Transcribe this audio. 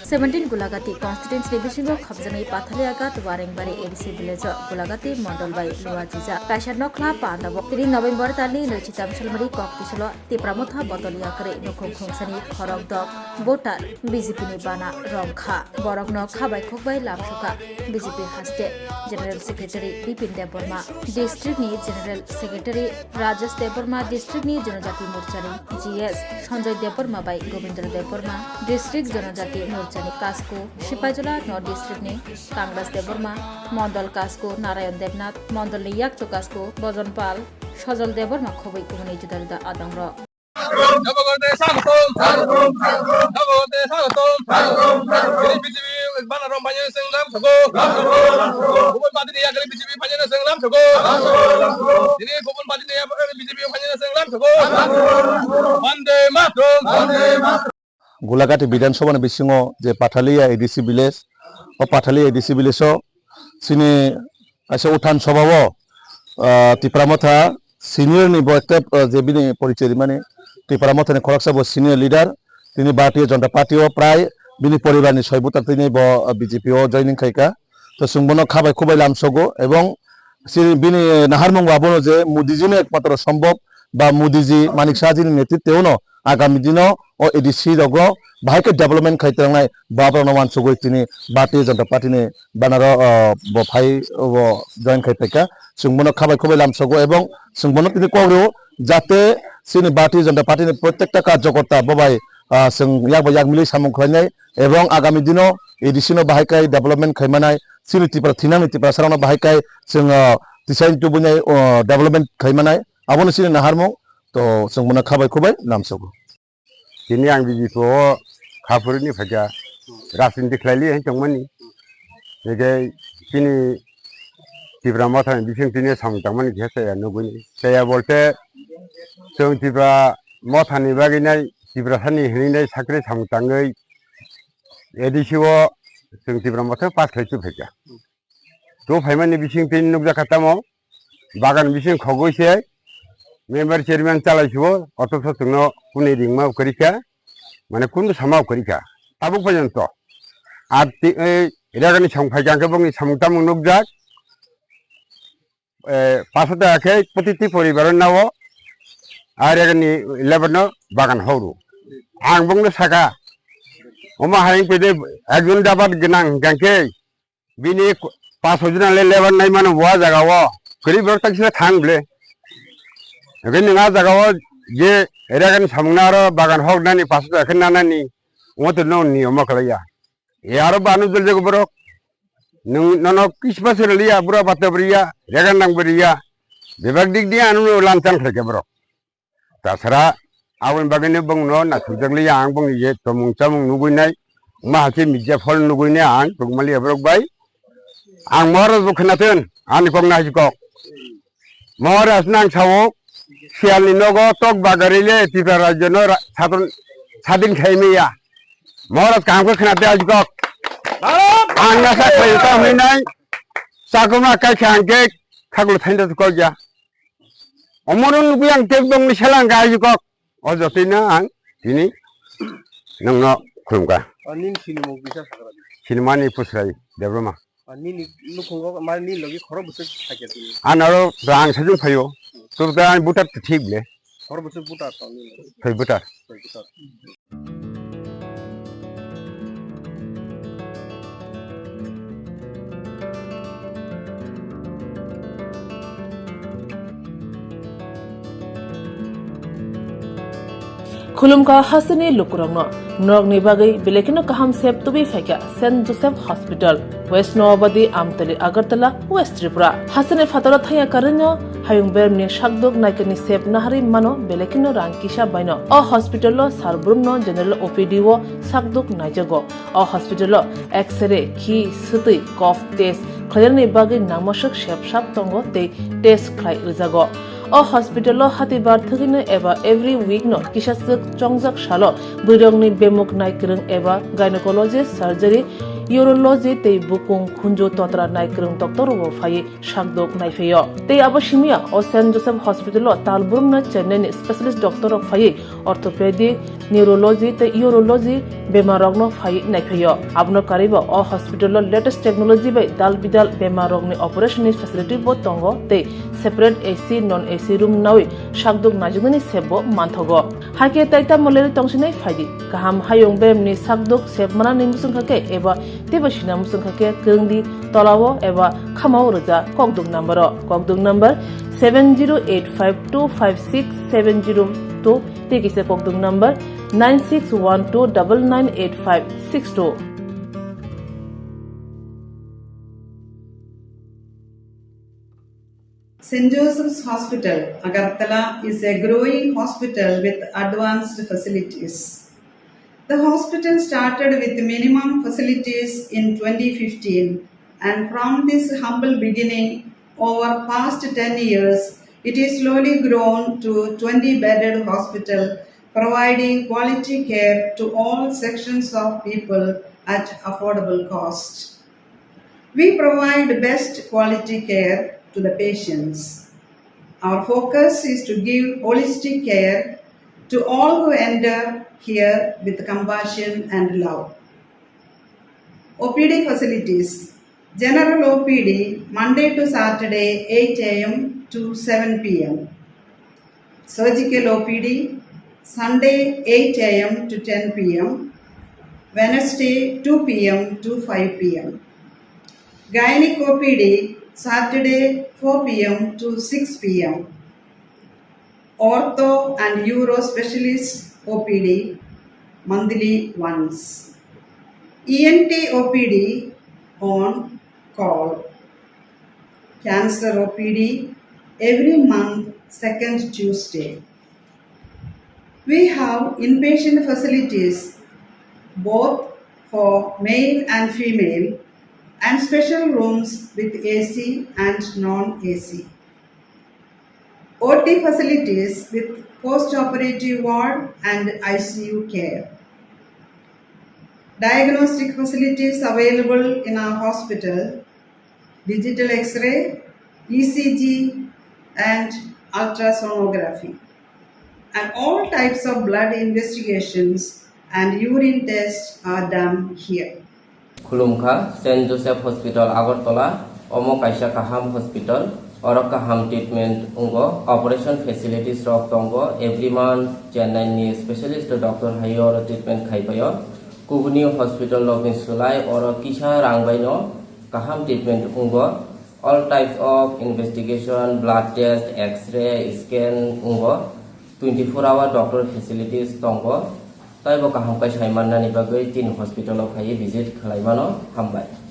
17 Gulagati constituency division of Habzani Pathaliaghato Warengbari ADC village Gulagati Mondol by Luajiza Kaisha Nokla Panda 3 November Tali Luchitam Shalmari Koktisolo TIPRA Pathaliaghato Nokum Khumsani Khorok Dok Voter BJPni Bana Romkha Borokno Khabai Khokbai Lamshuka BJP Haste General Secretary Bipin Deborma District ni General Secretary Rajesh Deborma District ni Janojati Morchani GS Sanjay Deborma by Govindra Deborma District Janojati Morchani Kasko Shipajula North District ni Kanglas Deborma Mondol Kasko Narayan Devnath Mondol ni Yakcho Kasko Bojonpal Shojol Deborma Khobai Kumani Judarida Adangro Gulagati Bidansabha bisingo je Pathalia ADC village o Pathalia ADC village o sini ase uthan sabha TIPRA motha senior ni boyte jebini porichori mane TIPRA motha ni khoroksa bo senior leader tini Bharatiya Janata Party o pray bini poribar ni 6Voter tini bo BJPo joining khaika to sungbono khabai khubai lamsogo ebong sini bini naharmung babono je Modiji ni ekmatra সম্ভব বা Modiji Manik Shahjini netritweo no agami dino o ADC rogo bahai development khaitangnai babano mansugoi tini Bharatiya Janata Party ni banaro bo phai bo join khaiteka sungbono khabai khubai lamsogo ebong sungbono tini kogreo jate sini Bharatiya Janata Party ni prottekta karyakarta bobai sung yakmili samung khlainai ebong agami dino ADC no bahai kai development khaimanai sini TIPRA thinani TIPRA sarano bahai kai sung tisai tubuni development khaimanai abono sini naharmung to sungbono khabai khubai lamsogo Kini ang BJPo khapuri ni phaja rasinti khlali hen chongmani ege kini TIPRA motha bising tini samtangmani khese nuguni saya bolte sung TIPRA motha ni baginai TIPRA sani hinai sakre samtangai edisiwo sung TIPRA motha pas khlaichu phaja to phaimani bising tini nugja khatamo bagan bising khogoise member chairman chalaichibo ototho tungno kuni ringma korika mane kundu sama korika tabuk pajanto ati iragani songphaijangke bongni samungtamung nukjak pasota akhe protiti poribar nawo aragani 11 no bagan horu ang bongno saka oma haing pede ekjon dapat genang gangke bini 5 jona le lebar nai mano wa jagawo kori bertak sina thangle Again, Nazago, J. Eragan Samunaro, Bagan Hognani, Pastor Kanani, want to know Neomakalaya. Yarabanu Zagobro, none of Kishpasalia, Brabataria, Reganamburia, the Bagdian Lantan Krakabro. Tasara, our Baganabong, no, not Sudaglia, Ambong, yet from some Nugunai, Mahaki, Jeffol Nugunia, and Pugmalia broke by. And more of Bukanatan, and Kognajiko. More as Nangsao. Sial nogo tok bagarile TIPRA rajono sadin khaimiya morat kam ko khnate ajko anga sa khoita hinai sakuma ka khangke khaglu thainda ko ja omorun buyang tekbong ni selang ga ajko ojotina ang tini nangno khumka anin sinimo bisa sakara sinimani Pushurai debroma anin lukhungo mani logi khoro buse thake tini anaro rang sajun phayo तो दान बुटर ठीक ले और बच्चे बुटर तो फिर बुटर खुलुमका हसनी लुकुरंगनो नरगनि बागै बेलेकिनो काहाम सेब तुबि फाइका सेंट जोसेफ हॉस्पिटल वेस्ट नवाबदी आमतली अगरतला वेस्ट त्रिपुरा हसने फातरा थाया करनो हायुं बेरनि शाकदुक नायकनि सेब नाहारि मानो बेलेकिनो रांकिसा बायनो अ हॉस्पिटलो सारब्रुमनो जनरल ओपीडी वो शाकदुक नायजगो अ हॉस्पिटलो एक्सरे खि सुतै कफ टेस्ट खयरनि बागै नामसक सेबसाब तंगो ते test खलाय उजागो O hospital hatibar thagino eba every week no kisasuk chongjak shalo burongni bemuk naikrung eba gynecologist surgery urology tei bukung khunjo totra naikrung doctor bo phai sakdok naifeyo tei abo simia o St Joseph Hospital talburungna Chennai ni specialist doctor ok phai orthopedic neurology tei urology bemarokno phai naifeyo abno kariba o hospital latest technology bai dal bidal bemarokni operation facility bo tongo tei separate AC non AC room nawi sakdok najugni sebo manthogo hake taita moleri tongsinai phaidi kaham hayong bemni sakdok sebmana ni musungkhake eba tebasina musungkhake kengdi tolawo eba khamao roja kokdok number 7085256702 tekise kokdok number 9612998562 St. Joseph's Hospital, Agartala is a growing hospital with advanced facilities. The hospital started with minimum facilities in 2015, and from this humble beginning, over past 10 years, it is slowly grown to 20-bedded hospital, providing quality care to all sections of people at affordable cost. We provide best quality care to the patients. Our focus is to give holistic care to all who enter here with compassion and love. OPD facilities. General OPD Monday to Saturday 8 a.m. to 7 p.m. Surgical OPD Sunday 8 a.m. to 10 p.m. Wednesday 2 p.m. to 5 p.m. Gynec OPD Saturday 4 p.m. to 6 p.m. Ortho and Uro Specialist OPD monthly once. ENT OPD on call. Cancer OPD every month second Tuesday. We have inpatient facilities both for male and female and special rooms with AC and non-AC. OT facilities with post-operative ward and ICU care. Diagnostic facilities available in our hospital, digital X-ray, ECG and ultrasonography. And all types of blood investigations and urine tests are done here. Khulumkha St. Joseph Hospital Agartala Omo Kaisa Kaham Hospital or Kaham treatment ungo operation facilities rok tongo every month Chennai ni specialist doctor hayo treatment khaipayo Kubuni Hospital Login Sulai or Kisha Rangbaino Kaham treatment ungo all types of investigation blood test x-ray scan ungo 24-hour doctor facilities tongo Taibo kaham kai saimanna ni bagai tin hospital of hai visit khalaimano hambai